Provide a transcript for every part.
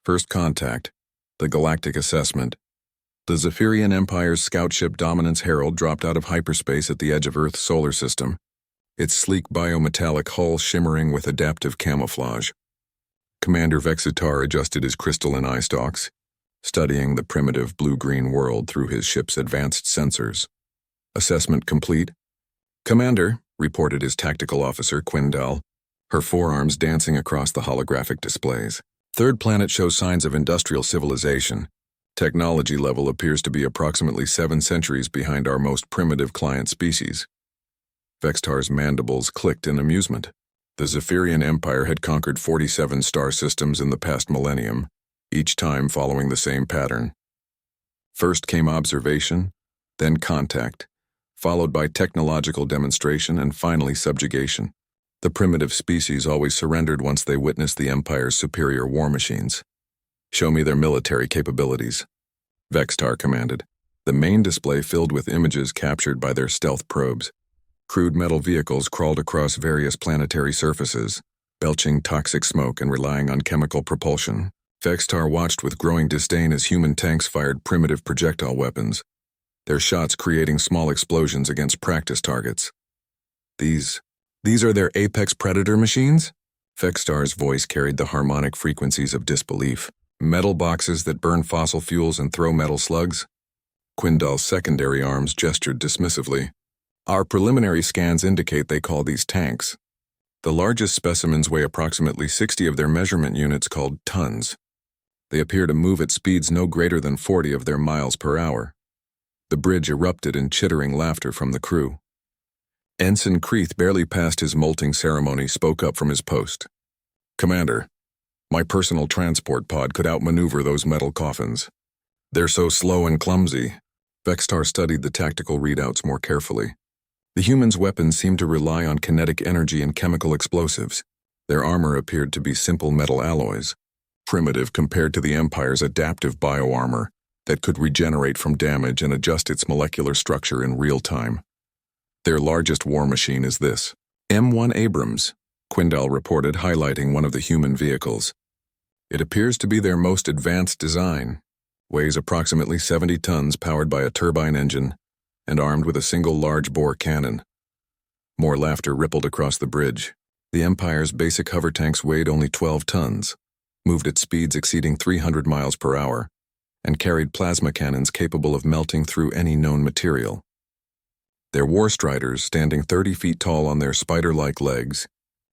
First Contact, the Galactic Assessment. The Zephyrian Empire's scout ship Dominance Herald dropped out of hyperspace at the edge of Earth's solar system, its sleek biometallic hull shimmering with adaptive camouflage. Commander Vexitar adjusted his crystalline eye stalks, studying the primitive blue-green world through his ship's advanced sensors. Assessment complete. Commander, reported his tactical officer, Quindal, her forearms dancing across the holographic displays. Third planet shows signs of industrial civilization. Technology level appears to be approximately 7 centuries behind our most primitive client species. Vextar's mandibles clicked in amusement. The Zephyrian Empire had conquered 47 star systems in the past millennium, each time following the same pattern. First came observation, then contact, followed by technological demonstration, and finally subjugation. The primitive species always surrendered once they witnessed the Empire's superior war machines. "Show me their military capabilities," Vextar commanded, the main display filled with images captured by their stealth probes. Crude metal vehicles crawled across various planetary surfaces, belching toxic smoke and relying on chemical propulsion. Vextar watched with growing disdain as human tanks fired primitive projectile weapons, their shots creating small explosions against practice targets. These are their apex predator machines? Vextar's voice carried the harmonic frequencies of disbelief. Metal boxes that burn fossil fuels and throw metal slugs? Quindal's secondary arms gestured dismissively. Our preliminary scans indicate they call these tanks. The largest specimens weigh approximately 60 of their measurement units called tons. They appear to move at speeds no greater than 40 of their miles per hour. The bridge erupted in chittering laughter from the crew. Ensign Creeth, barely past his molting ceremony, spoke up from his post. "Commander, my personal transport pod could outmaneuver those metal coffins. They're so slow and clumsy." Vextar studied the tactical readouts more carefully. The humans' weapons seemed to rely on kinetic energy and chemical explosives. Their armor appeared to be simple metal alloys, primitive compared to the Empire's adaptive bioarmor that could regenerate from damage and adjust its molecular structure in real time. "Their largest war machine is this. M1 Abrams," Quindal reported, highlighting one of the human vehicles. "It appears to be their most advanced design, weighs approximately 70 tons, powered by a turbine engine, and armed with a single large-bore cannon." More laughter rippled across the bridge. The Empire's basic hover tanks weighed only 12 tons, moved at speeds exceeding 300 miles per hour, and carried plasma cannons capable of melting through any known material. Their war striders, standing 30 feet tall on their spider-like legs,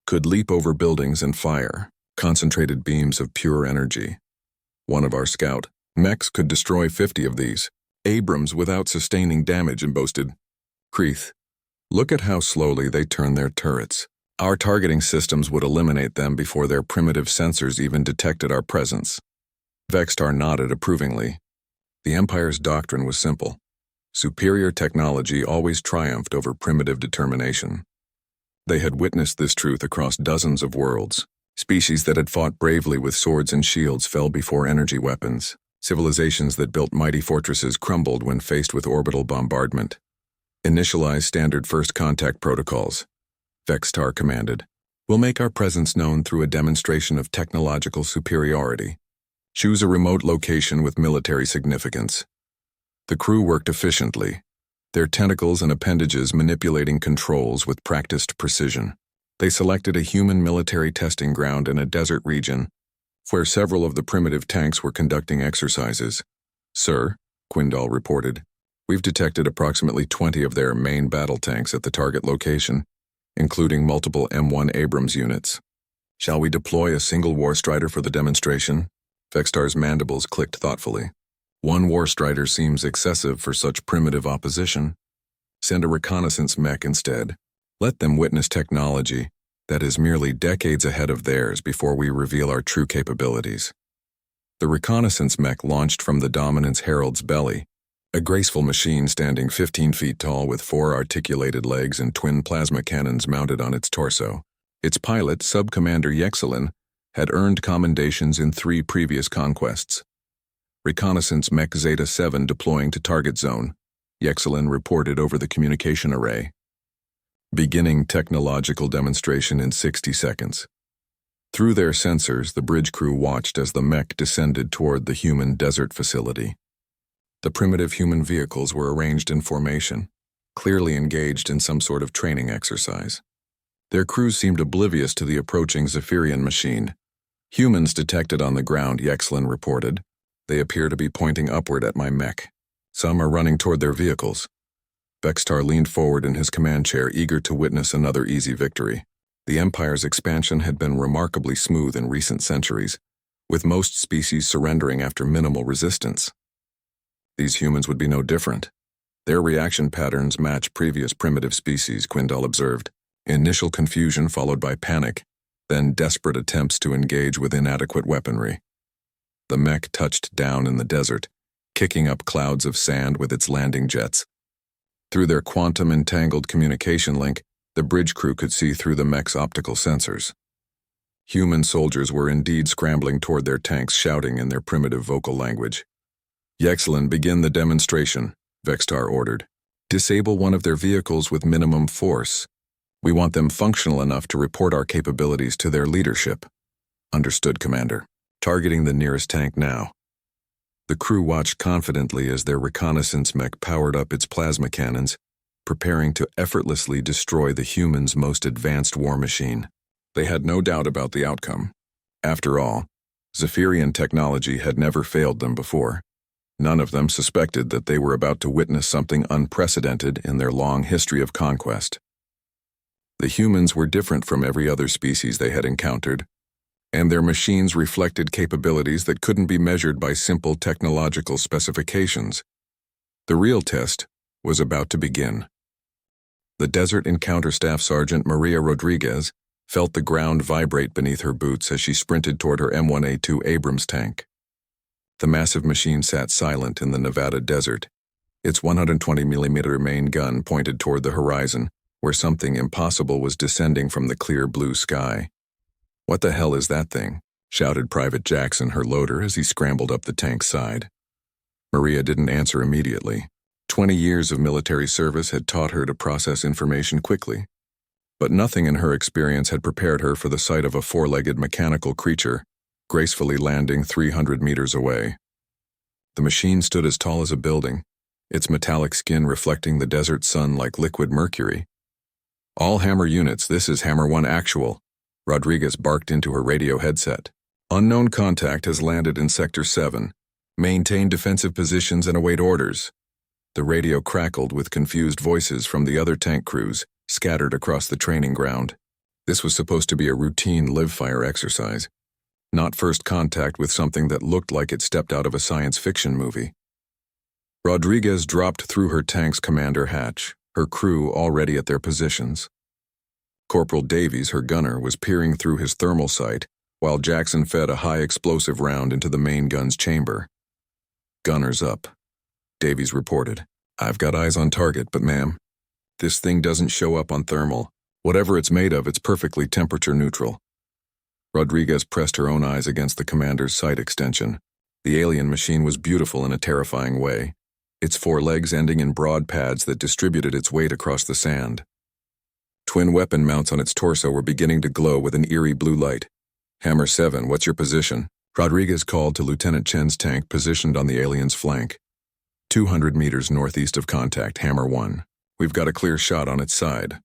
could leap over buildings and fire concentrated beams of pure energy. One of our scout mechs could destroy 50 of these Abrams without sustaining damage, and boasted. "Creeth, look at how slowly they turn their turrets. Our targeting systems would eliminate them before their primitive sensors even detected our presence." Vextar nodded approvingly. The Empire's doctrine was simple. Superior technology always triumphed over primitive determination. They had witnessed this truth across dozens of worlds. Species that had fought bravely with swords and shields fell before energy weapons. Civilizations that built mighty fortresses crumbled when faced with orbital bombardment. "Initialize standard first contact protocols," Vextar commanded. "We'll make our presence known through a demonstration of technological superiority. Choose a remote location with military significance." The crew worked efficiently, their tentacles and appendages manipulating controls with practiced precision. They selected a human military testing ground in a desert region, where several of the primitive tanks were conducting exercises. "Sir," Quindal reported, "we've detected approximately 20 of their main battle tanks at the target location, including multiple M1 Abrams units. Shall we deploy a single war strider for the demonstration?" Vextar's mandibles clicked thoughtfully. "One war strider seems excessive for such primitive opposition. Send a reconnaissance mech instead. Let them witness technology that is merely decades ahead of theirs before we reveal our true capabilities." The reconnaissance mech launched from the Dominance Herald's belly, a graceful machine standing 15 feet tall with 4 articulated legs and twin plasma cannons mounted on its torso. Its pilot, Sub-Commander Yexelin, had earned commendations in 3 previous conquests. "Reconnaissance Mech Zeta-7 deploying to target zone," Yexelin reported over the communication array. "Beginning technological demonstration in 60 seconds. Through their sensors, the bridge crew watched as the mech descended toward the human desert facility. The primitive human vehicles were arranged in formation, clearly engaged in some sort of training exercise. Their crews seemed oblivious to the approaching Zephyrian machine. Humans detected on the ground, Yexlin reported. They appear to be pointing upward at my mech. Some are running toward their vehicles. Vextar leaned forward in his command chair, eager to witness another easy victory. The Empire's expansion had been remarkably smooth in recent centuries, with most species surrendering after minimal resistance. These humans would be no different. Their reaction patterns match previous primitive species, Quindal observed. Initial confusion followed by panic, then desperate attempts to engage with inadequate weaponry. The mech touched down in the desert, kicking up clouds of sand with its landing jets. Through their quantum-entangled communication link, the bridge crew could see through the mech's optical sensors. Human soldiers were indeed scrambling toward their tanks, shouting in their primitive vocal language. Yexlin, begin the demonstration, Vextar ordered. Disable one of their vehicles with minimum force. We want them functional enough to report our capabilities to their leadership. Understood, Commander. Targeting the nearest tank now. The crew watched confidently as their reconnaissance mech powered up its plasma cannons, preparing to effortlessly destroy the humans' most advanced war machine. They had no doubt about the outcome. After all, Zephyrian technology had never failed them before. None of them suspected that they were about to witness something unprecedented in their long history of conquest. The humans were different from every other species they had encountered, and their machines reflected capabilities that couldn't be measured by simple technological specifications. The real test was about to begin. The Desert Encounter Staff Sergeant Maria Rodriguez felt the ground vibrate beneath her boots as she sprinted toward her M1A2 Abrams tank. The massive machine sat silent in the Nevada desert, its 120mm main gun pointed toward the horizon, where something impossible was descending from the clear blue sky. "What the hell is that thing?" shouted Private Jackson, her loader, as he scrambled up the tank's side. Maria didn't answer immediately. 20 years of military service had taught her to process information quickly, but nothing in her experience had prepared her for the sight of a four-legged mechanical creature gracefully landing 300 meters away. The machine stood as tall as a building, its metallic skin reflecting the desert sun like liquid mercury. "All Hammer units, this is Hammer 1 Actual," Rodriguez barked into her radio headset. "Unknown contact has landed in Sector 7. Maintain defensive positions and await orders." The radio crackled with confused voices from the other tank crews, scattered across the training ground. This was supposed to be a routine live-fire exercise, not first contact with something that looked like it stepped out of a science fiction movie. Rodriguez dropped through her tank's commander hatch, her crew already at their positions. Corporal Davies, her gunner, was peering through his thermal sight, while Jackson fed a high-explosive round into the main gun's chamber. "Gunners up," Davies reported. "I've got eyes on target, but ma'am, this thing doesn't show up on thermal. Whatever it's made of, it's perfectly temperature neutral." Rodriguez pressed her own eyes against the commander's sight extension. The alien machine was beautiful in a terrifying way, its four legs ending in broad pads that distributed its weight across the sand. Twin weapon mounts on its torso were beginning to glow with an eerie blue light. "Hammer 7, what's your position?" Rodriguez called to Lieutenant Chen's tank positioned on the alien's flank. 200 meters northeast of contact, Hammer 1. We've got a clear shot on its side."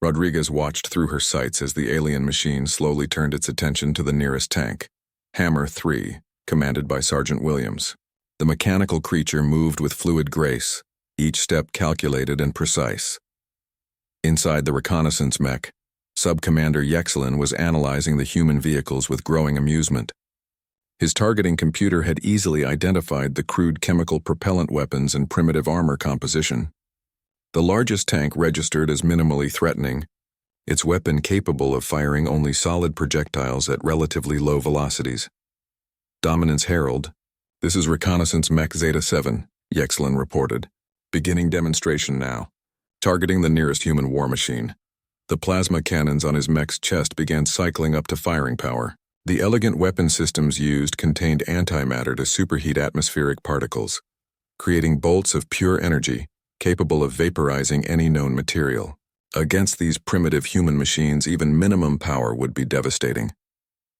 Rodriguez watched through her sights as the alien machine slowly turned its attention to the nearest tank, Hammer 3, commanded by Sergeant Williams. The mechanical creature moved with fluid grace, each step calculated and precise. Inside the reconnaissance mech, Sub-Commander Yexlin was analyzing the human vehicles with growing amusement. His targeting computer had easily identified the crude chemical propellant weapons and primitive armor composition. The largest tank registered as minimally threatening, its weapon capable of firing only solid projectiles at relatively low velocities. "Dominance Herald, this is Reconnaissance Mech Zeta 7, Yexlin reported. "Beginning demonstration now. Targeting the nearest human war machine." The plasma cannons on his mech's chest began cycling up to firing power. The elegant weapon systems used contained antimatter to superheat atmospheric particles, creating bolts of pure energy capable of vaporizing any known material. Against these primitive human machines, even minimum power would be devastating.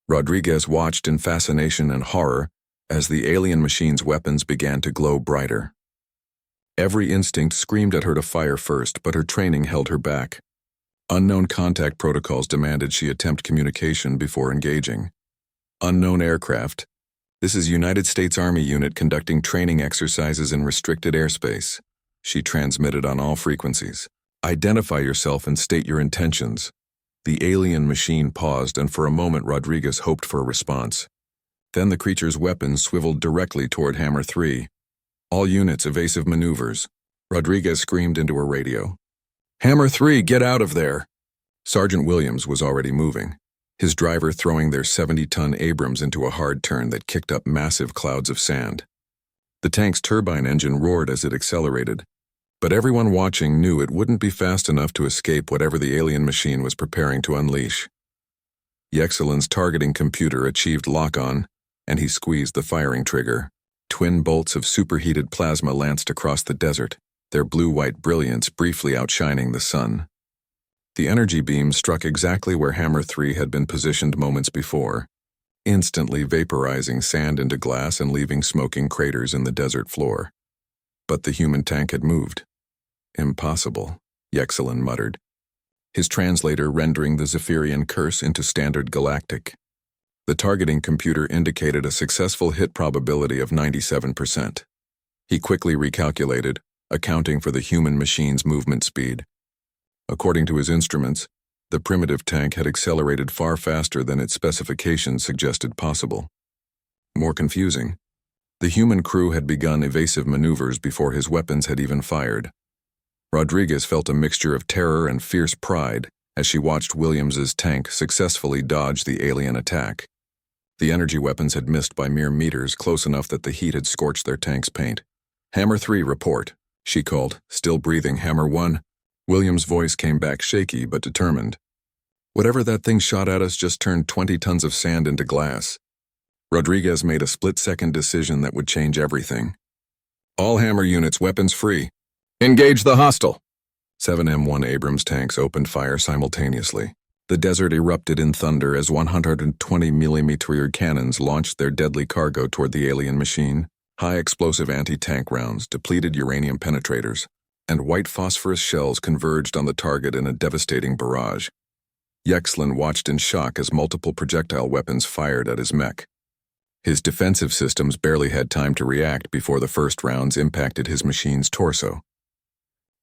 Rodriguez watched in fascination and horror as the alien machine's weapons began to glow brighter. Every instinct screamed at her to fire first, but her training held her back. Unknown contact protocols demanded she attempt communication before engaging. Unknown aircraft. This is United States Army unit conducting training exercises in restricted airspace. She transmitted on all frequencies. Identify yourself and state your intentions. The alien machine paused, and for a moment Rodriguez hoped for a response. Then the creature's weapons swiveled directly toward Hammer 3. All units, evasive maneuvers. Rodriguez screamed into her radio. Hammer 3, get out of there! Sergeant Williams was already moving, his driver throwing their 70-ton Abrams into a hard turn that kicked up massive clouds of sand. The tank's turbine engine roared as it accelerated, but everyone watching knew it wouldn't be fast enough to escape whatever the alien machine was preparing to unleash. Yexelin's targeting computer achieved lock-on, and he squeezed the firing trigger. Twin bolts of superheated plasma lanced across the desert, their blue-white brilliance briefly outshining the sun. The energy beams struck exactly where Hammer 3 had been positioned moments before, instantly vaporizing sand into glass and leaving smoking craters in the desert floor. But the human tank had moved. Impossible, Yexelin muttered, his translator rendering the Zephyrian curse into standard galactic. The targeting computer indicated a successful hit probability of 97%. He quickly recalculated, accounting for the human machine's movement speed. According to his instruments, the primitive tank had accelerated far faster than its specifications suggested possible. More confusing, the human crew had begun evasive maneuvers before his weapons had even fired. Rodriguez felt a mixture of terror and fierce pride as she watched Williams's tank successfully dodge the alien attack. The energy weapons had missed by mere meters, close enough that the heat had scorched their tank's paint. Hammer 3, report, she called, still breathing. Hammer 1. Williams' voice came back shaky but determined. Whatever that thing shot at us just turned 20 tons of sand into glass. Rodriguez made a split-second decision that would change everything. All Hammer units, weapons free. Engage the hostile! 7 M1 Abrams tanks opened fire simultaneously. The desert erupted in thunder as 120mm cannons launched their deadly cargo toward the alien machine. High-explosive anti-tank rounds, depleted uranium penetrators, and white phosphorus shells converged on the target in a devastating barrage. Yexelin watched in shock as multiple projectile weapons fired at his mech. His defensive systems barely had time to react before the first rounds impacted his machine's torso.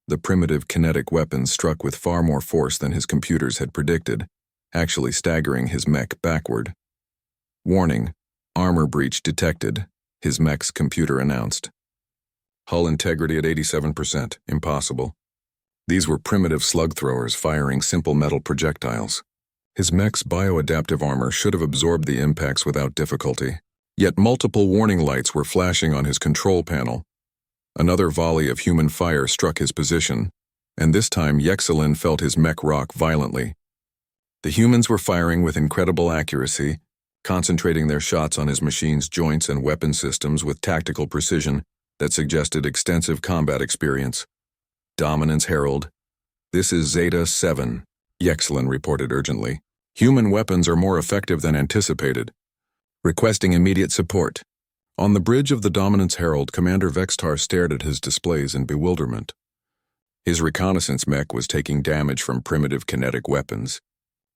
The primitive kinetic weapons struck with far more force than his computers had predicted, actually staggering his mech backward. Warning, armor breach detected, his mech's computer announced. Hull integrity at 87%, impossible. These were primitive slug throwers firing simple metal projectiles. His mech's bioadaptive armor should have absorbed the impacts without difficulty. Yet multiple warning lights were flashing on his control panel. Another volley of human fire struck his position, and this time Yexelin felt his mech rock violently. The humans were firing with incredible accuracy, concentrating their shots on his machine's joints and weapon systems with tactical precision that suggested extensive combat experience. Dominance Herald. This is Zeta 7, Yexelin reported urgently. Human weapons are more effective than anticipated. Requesting immediate support. On the bridge of the Dominance Herald, Commander Vextar stared at his displays in bewilderment. His reconnaissance mech was taking damage from primitive kinetic weapons,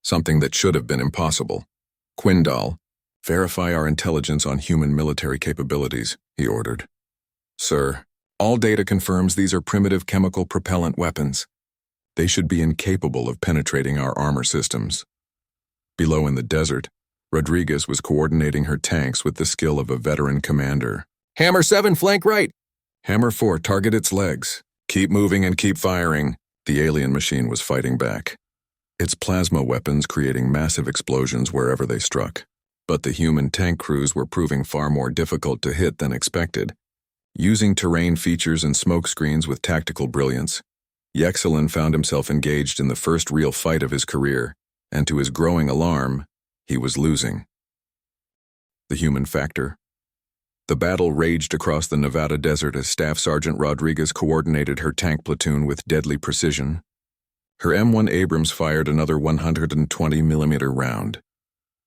something that should have been impossible. Quindal, verify our intelligence on human military capabilities, he ordered. Sir, all data confirms these are primitive chemical propellant weapons. They should be incapable of penetrating our armor systems. Below in the desert, Rodriguez was coordinating her tanks with the skill of a veteran commander. Hammer 7, flank right! Hammer 4, target its legs. Keep moving and keep firing. The alien machine was fighting back, its plasma weapons creating massive explosions wherever they struck. But the human tank crews were proving far more difficult to hit than expected. Using terrain features and smoke screens with tactical brilliance, Yexelin found himself engaged in the first real fight of his career, and to his growing alarm, he was losing. The human factor. The battle raged across the Nevada desert as Staff Sergeant Rodriguez coordinated her tank platoon with deadly precision. Her M1 Abrams fired another 120mm round.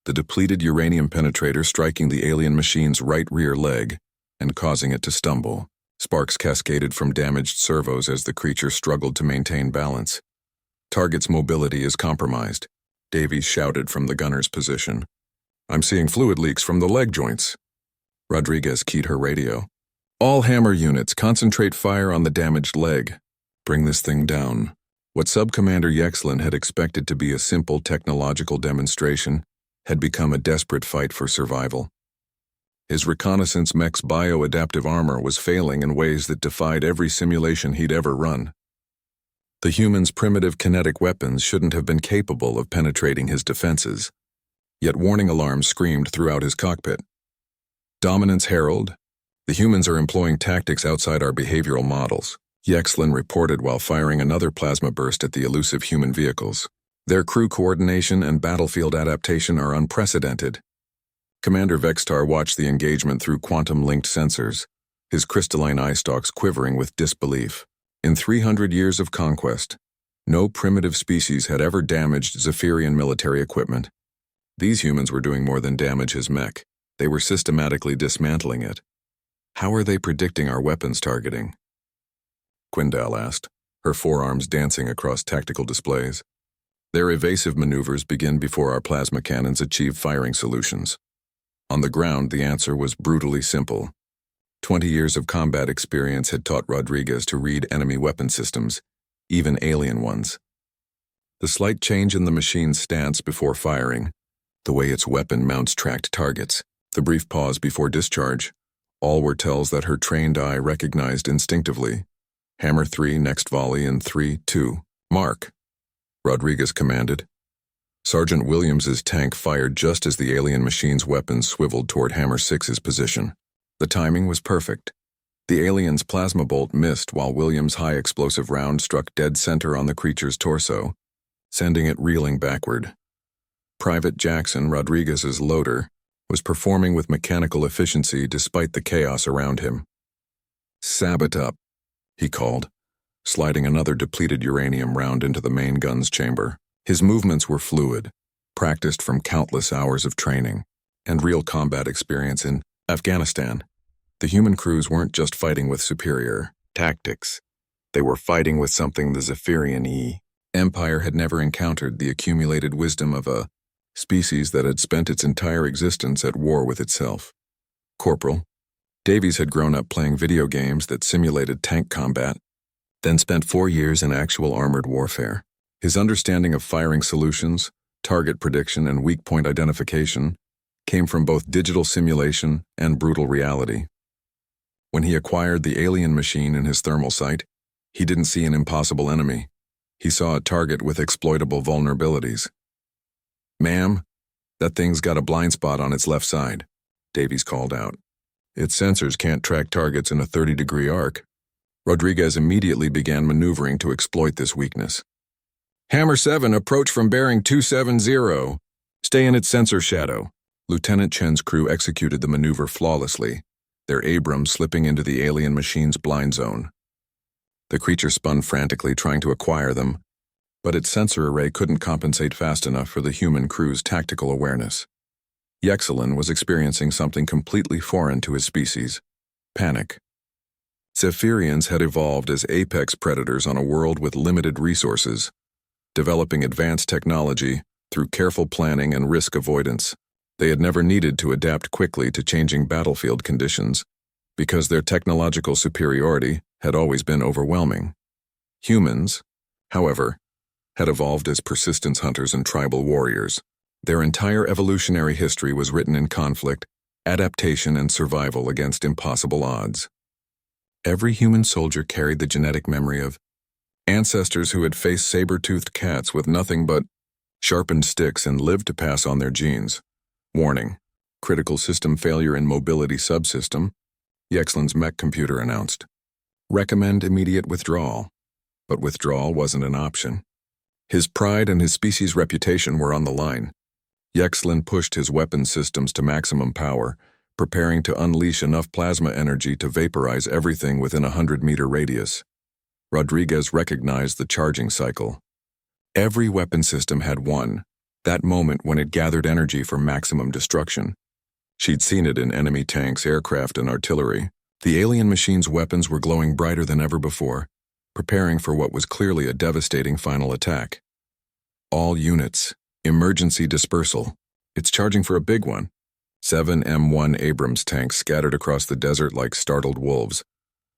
the depleted uranium penetrator striking the alien machine's right rear leg and causing it to stumble. Sparks cascaded from damaged servos as the creature struggled to maintain balance. Target's mobility is compromised, Davies shouted from the gunner's position. I'm seeing fluid leaks from the leg joints. Rodriguez keyed her radio. All hammer units, concentrate fire on the damaged leg. Bring this thing down. What Sub-Commander Yexlin had expected to be a simple technological demonstration had become a desperate fight for survival. His reconnaissance mech's bio-adaptive armor was failing in ways that defied every simulation he'd ever run. The human's primitive kinetic weapons shouldn't have been capable of penetrating his defenses, yet warning alarms screamed throughout his cockpit. Dominance Herald, the humans are employing tactics outside our behavioral models, Yexlin reported while firing another plasma burst at the elusive human vehicles. Their crew coordination and battlefield adaptation are unprecedented. Commander Vextar watched the engagement through quantum-linked sensors, his crystalline eye stalks quivering with disbelief. In 300 years of conquest, no primitive species had ever damaged Zephyrian military equipment. These humans were doing more than damage his mech. They were systematically dismantling it. How are they predicting our weapons targeting? Quindal asked, her forearms dancing across tactical displays. Their evasive maneuvers begin before our plasma cannons achieve firing solutions. On the ground, the answer was brutally simple. 20 years of combat experience had taught Rodriguez to read enemy weapon systems, even alien ones. The slight change in the machine's stance before firing, the way its weapon mounts tracked targets, the brief pause before discharge, all were tells that her trained eye recognized instinctively. Hammer 3, next volley in 3, 2, mark, Rodriguez commanded. Sergeant Williams's tank fired just as the alien machine's weapons swiveled toward Hammer 6's position. The timing was perfect. The alien's plasma bolt missed while Williams' high-explosive round struck dead center on the creature's torso, sending it reeling backward. Private Jackson, Rodriguez's loader, was performing with mechanical efficiency despite the chaos around him. Sab it up, he called, sliding another depleted uranium round into the main gun's chamber. His movements were fluid, practiced from countless hours of training, and real combat experience in Afghanistan. The human crews weren't just fighting with superior tactics. They were fighting with something the Zephyrian Empire had never encountered, the accumulated wisdom of a species that had spent its entire existence at war with itself. Corporal Davies had grown up playing video games that simulated tank combat, then spent 4 years in actual armored warfare. His understanding of firing solutions, target prediction, and weak point identification came from both digital simulation and brutal reality. When he acquired the alien machine in his thermal sight, he didn't see an impossible enemy. He saw a target with exploitable vulnerabilities. Ma'am, that thing's got a blind spot on its left side, Davies called out. Its sensors can't track targets in a 30-degree arc. Rodriguez immediately began maneuvering to exploit this weakness. Hammer 7, approach from bearing 270. Stay in its sensor shadow. Lieutenant Chen's crew executed the maneuver flawlessly, their Abrams slipping into the alien machine's blind zone. The creature spun frantically trying to acquire them, but its sensor array couldn't compensate fast enough for the human crew's tactical awareness. Yexlin was experiencing something completely foreign to his species: panic. Zephyrians had evolved as apex predators on a world with limited resources, developing advanced technology through careful planning and risk avoidance. They had never needed to adapt quickly to changing battlefield conditions, because their technological superiority had always been overwhelming. Humans, however, had evolved as persistence hunters and tribal warriors. Their entire evolutionary history was written in conflict, adaptation, and survival against impossible odds. Every human soldier carried the genetic memory of ancestors who had faced saber-toothed cats with nothing but sharpened sticks and lived to pass on their genes. Warning: critical system failure in mobility subsystem, Yexlin's mech computer announced. Recommend immediate withdrawal. But withdrawal wasn't an option. His pride and his species' reputation were on the line. Yexlin pushed his weapon systems to maximum power, preparing to unleash enough plasma energy to vaporize everything within a 100-meter radius. Rodriguez recognized the charging cycle. Every weapon system had one That moment when it gathered energy for maximum destruction. She'd seen it in enemy tanks, aircraft, and artillery. The alien machine's weapons were glowing brighter than ever before, preparing for what was clearly a devastating final attack. All units, emergency dispersal. It's charging for a big one. 7 M1 Abrams tanks scattered across the desert like startled wolves,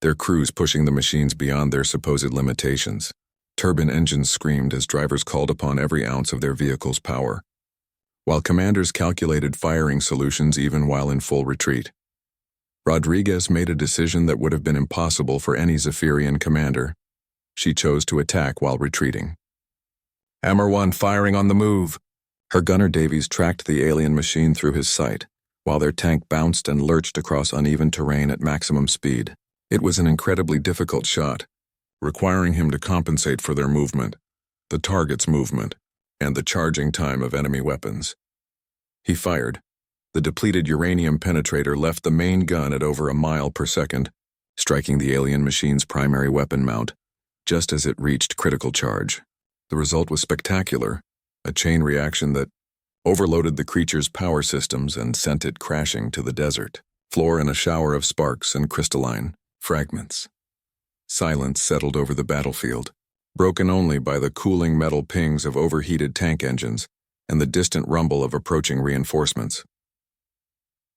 their crews pushing the machines beyond their supposed limitations. Turbine engines screamed as drivers called upon every ounce of their vehicle's power, while commanders calculated firing solutions even while in full retreat. Rodriguez made a decision that would have been impossible for any Zephyrian commander. She chose to attack while retreating. Hammer 1 firing on the move. Her gunner Davies tracked the alien machine through his sight, while their tank bounced and lurched across uneven terrain at maximum speed. It was an incredibly difficult shot, requiring him to compensate for their movement, the target's movement, and the charging time of enemy weapons. He fired. The depleted uranium penetrator left the main gun at over a mile per second, striking the alien machine's primary weapon mount, just as it reached critical charge. The result was spectacular, a chain reaction that overloaded the creature's power systems and sent it crashing to the desert floor in a shower of sparks and crystalline fragments. Silence settled over the battlefield, broken only by the cooling metal pings of overheated tank engines and the distant rumble of approaching reinforcements.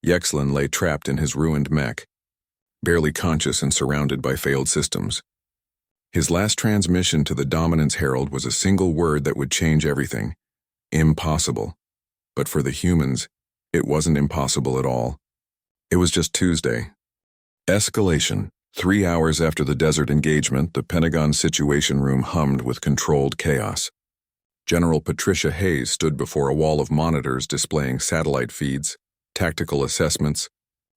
Yexlin lay trapped in his ruined mech, barely conscious and surrounded by failed systems. His last transmission to the Dominance Herald was a single word that would change everything: impossible. But for the humans, it wasn't impossible at all. It was just Tuesday. Escalation. 3 hours after the desert engagement, the Pentagon Situation Room hummed with controlled chaos. General Patricia Hayes stood before a wall of monitors displaying satellite feeds, tactical assessments,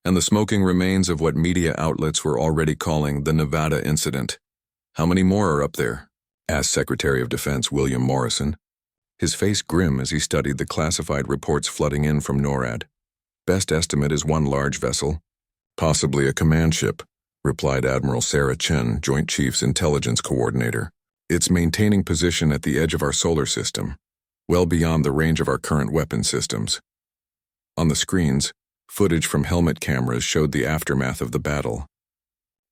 and the smoking remains of what media outlets were already calling the Nevada incident. "How many more are up there?" asked Secretary of Defense William Morrison, his face grim as he studied the classified reports flooding in from NORAD. "Best estimate is 1 large vessel, possibly a command ship," replied Admiral Sarah Chen, Joint Chiefs Intelligence Coordinator. "It's maintaining position at the edge of our solar system, well beyond the range of our current weapon systems." On the screens, footage from helmet cameras showed the aftermath of the battle.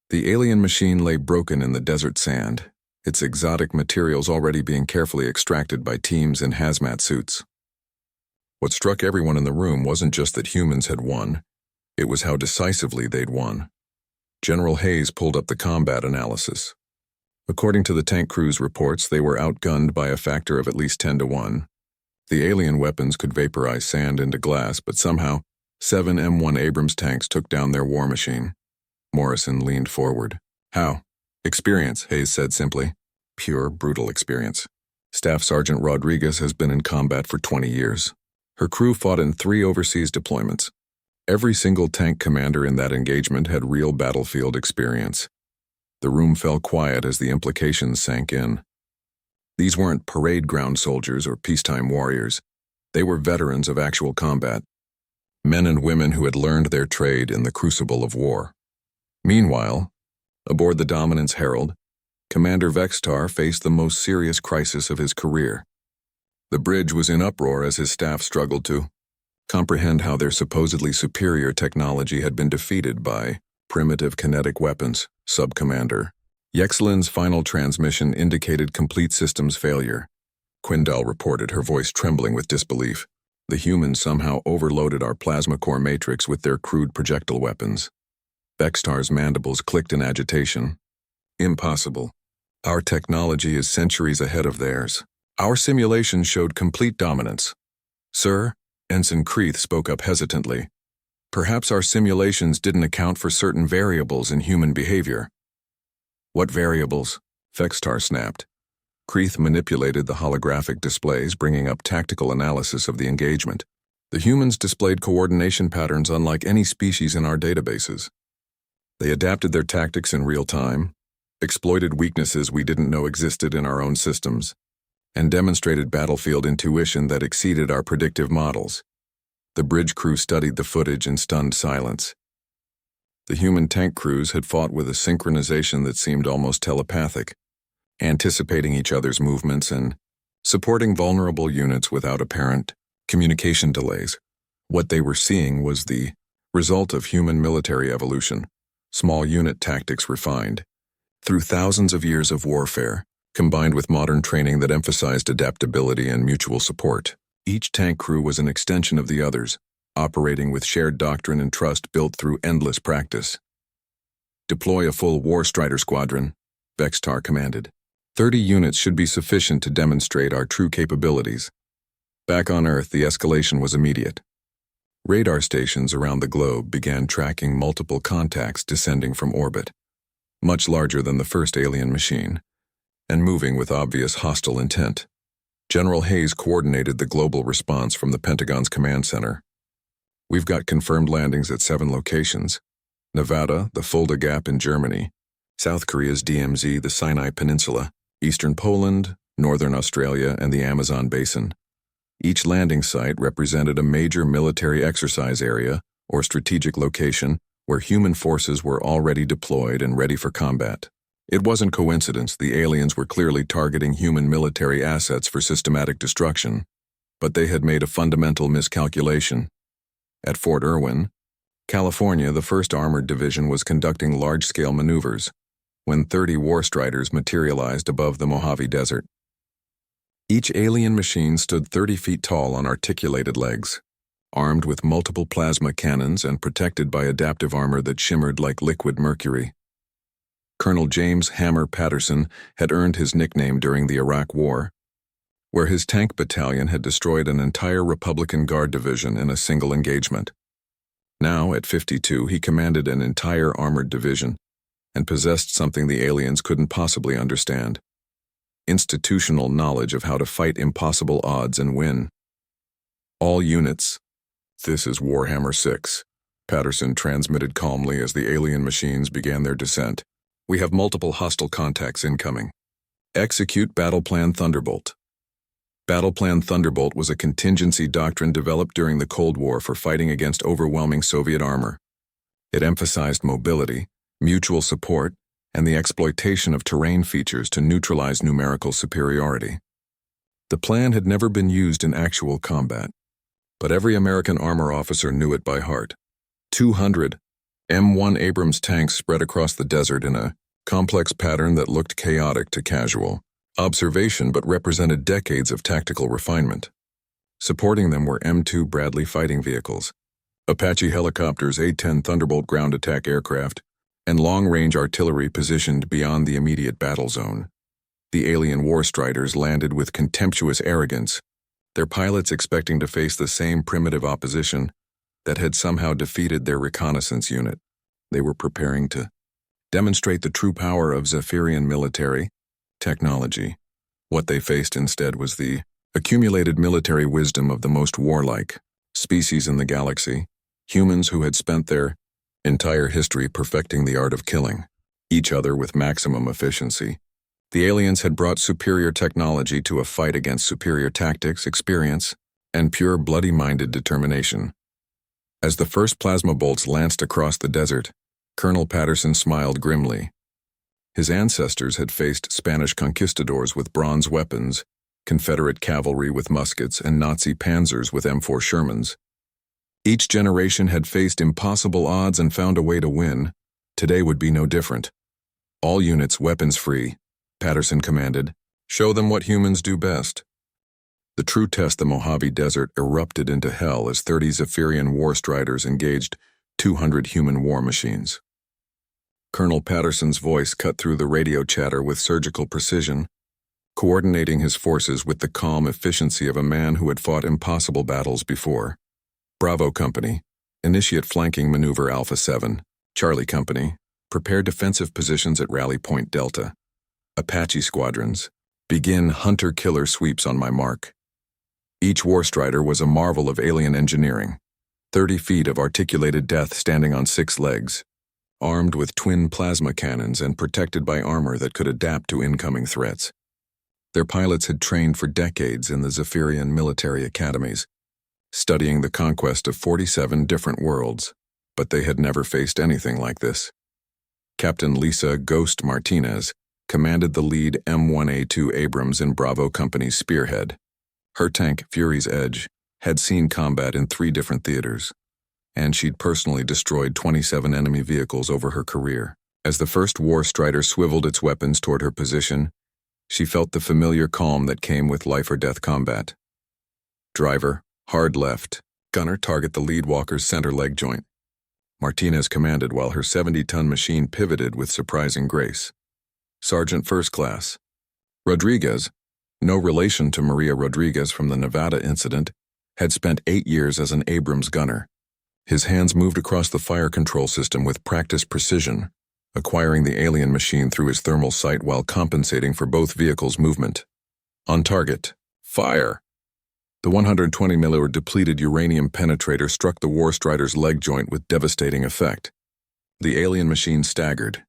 The alien machine lay broken in the desert sand, its exotic materials already being carefully extracted by teams in hazmat suits. What struck everyone in the room wasn't just that humans had won, it was how decisively they'd won. General Hayes pulled up the combat analysis. According to the tank crew's reports, they were outgunned by a factor of at least 10 to 1. The alien weapons could vaporize sand into glass, but somehow, 7 M1 Abrams tanks took down their war machine. Morrison leaned forward. "How?" "Experience," Hayes said simply. "Pure, brutal experience. Staff Sergeant Rodriguez has been in combat for 20 years. Her crew fought in 3 overseas deployments. Every single tank commander in that engagement had real battlefield experience." The room fell quiet as the implications sank in. These weren't parade ground soldiers or peacetime warriors. They were veterans of actual combat, men and women who had learned their trade in the crucible of war. Meanwhile, aboard the Dominance Herald, Commander Vextar faced the most serious crisis of his career. The bridge was in uproar as his staff struggled to comprehend how their supposedly superior technology had been defeated by primitive kinetic weapons. Sub-Commander Yexlin's final transmission indicated complete systems failure. Quindal reported, her voice trembling with disbelief. "The humans somehow overloaded our plasma core matrix with their crude projectile weapons." Vextar's mandibles clicked in agitation. "Impossible. Our technology is centuries ahead of theirs. Our simulations showed complete dominance." "Sir," Ensign Creeth spoke up hesitantly, "perhaps our simulations didn't account for certain variables in human behavior." "What variables?" Vextar snapped. Creeth manipulated the holographic displays, bringing up tactical analysis of the engagement. "The humans displayed coordination patterns unlike any species in our databases. They adapted their tactics in real time, exploited weaknesses we didn't know existed in our own systems, and demonstrated battlefield intuition that exceeded our predictive models." The bridge crew studied the footage in stunned silence. The human tank crews had fought with a synchronization that seemed almost telepathic, anticipating each other's movements and supporting vulnerable units without apparent communication delays. What they were seeing was the result of human military evolution, small unit tactics refined through thousands of years of warfare, combined with modern training that emphasized adaptability and mutual support. Each tank crew was an extension of the others, operating with shared doctrine and trust built through endless practice. Deploy a full War Strider squadron, Vextar commanded. 30 units should be sufficient to demonstrate our true capabilities. Back on Earth, the escalation was immediate. Radar stations around the globe began tracking multiple contacts descending from orbit, much larger than the first alien machine, and moving with obvious hostile intent. General Hayes coordinated the global response from the Pentagon's command center. We've got confirmed landings at 7 locations: Nevada, the Fulda Gap in Germany, South Korea's DMZ, the Sinai Peninsula, Eastern Poland, Northern Australia, and the Amazon Basin. Each landing site represented a major military exercise area or strategic location where human forces were already deployed and ready for combat. It wasn't coincidence the aliens were clearly targeting human military assets for systematic destruction, but they had made a fundamental miscalculation. At Fort Irwin, California, the 1st Armored Division was conducting large-scale maneuvers when 30 War Striders materialized above the Mojave Desert. Each alien machine stood 30 feet tall on articulated legs, armed with multiple plasma cannons and protected by adaptive armor that shimmered like liquid mercury. Colonel James "Hammer" Patterson had earned his nickname during the Iraq War, where his tank battalion had destroyed an entire Republican Guard division in a single engagement. Now, at 52, he commanded an entire armored division and possessed something the aliens couldn't possibly understand: institutional knowledge of how to fight impossible odds and win. All units, this is Warhammer 6, Patterson transmitted calmly as the alien machines began their descent. We have multiple hostile contacts incoming. Execute Battle Plan Thunderbolt. Battle Plan Thunderbolt was a contingency doctrine developed during the Cold War for fighting against overwhelming Soviet armor. It emphasized mobility, mutual support, and the exploitation of terrain features to neutralize numerical superiority. The plan had never been used in actual combat, but every American armor officer knew it by heart. 200 M1 Abrams tanks spread across the desert in a complex pattern that looked chaotic to casual observation but represented decades of tactical refinement. Supporting them were M2 Bradley fighting vehicles, Apache helicopters, A-10 Thunderbolt ground attack aircraft, and long-range artillery positioned beyond the immediate battle zone. The alien War Striders landed with contemptuous arrogance, their pilots expecting to face the same primitive opposition that had somehow defeated their reconnaissance unit. They were preparing to demonstrate the true power of Zephyrian military technology. What they faced instead was the accumulated military wisdom of the most warlike species in the galaxy, humans who had spent their entire history perfecting the art of killing each other with maximum efficiency. The aliens had brought superior technology to a fight against superior tactics, experience, and pure bloody-minded determination. As the first plasma bolts lanced across the desert, Colonel Patterson smiled grimly. His ancestors had faced Spanish conquistadors with bronze weapons, Confederate cavalry with muskets, and Nazi panzers with M4 Shermans. Each generation had faced impossible odds and found a way to win. Today would be no different. All units weapons-free, Patterson commanded. Show them what humans do best. The true test, the Mojave Desert erupted into hell as 30 Zephyrian War Striders engaged 200 human war machines. Colonel Patterson's voice cut through the radio chatter with surgical precision, coordinating his forces with the calm efficiency of a man who had fought impossible battles before. Bravo Company, initiate flanking maneuver Alpha 7. Charlie Company, prepare defensive positions at Rally Point Delta. Apache squadrons, begin hunter-killer sweeps on my mark. Each War Strider was a marvel of alien engineering, 30 feet of articulated death standing on 6 legs, armed with twin plasma cannons and protected by armor that could adapt to incoming threats. Their pilots had trained for decades in the Zephyrian military academies, studying the conquest of 47 different worlds, but they had never faced anything like this. Captain Lisa "Ghost" Martinez commanded the lead M1A2 Abrams in Bravo Company's Spearhead. Her tank, Fury's Edge, had seen combat in 3 different theaters, and she'd personally destroyed 27 enemy vehicles over her career. As the first War Strider swiveled its weapons toward her position, she felt the familiar calm that came with life-or-death combat. Driver, hard left. Gunner, target the lead walker's center leg joint. Martinez commanded while her 70-ton machine pivoted with surprising grace. Sergeant First Class. Rodriguez, no relation to Maria Rodriguez from the Nevada incident, had spent 8 years as an Abrams gunner. His hands moved across the fire control system with practiced precision, acquiring the alien machine through his thermal sight while compensating for both vehicles' movement. On target. Fire! The 120 mm depleted uranium penetrator struck the War Strider's leg joint with devastating effect. The alien machine staggered,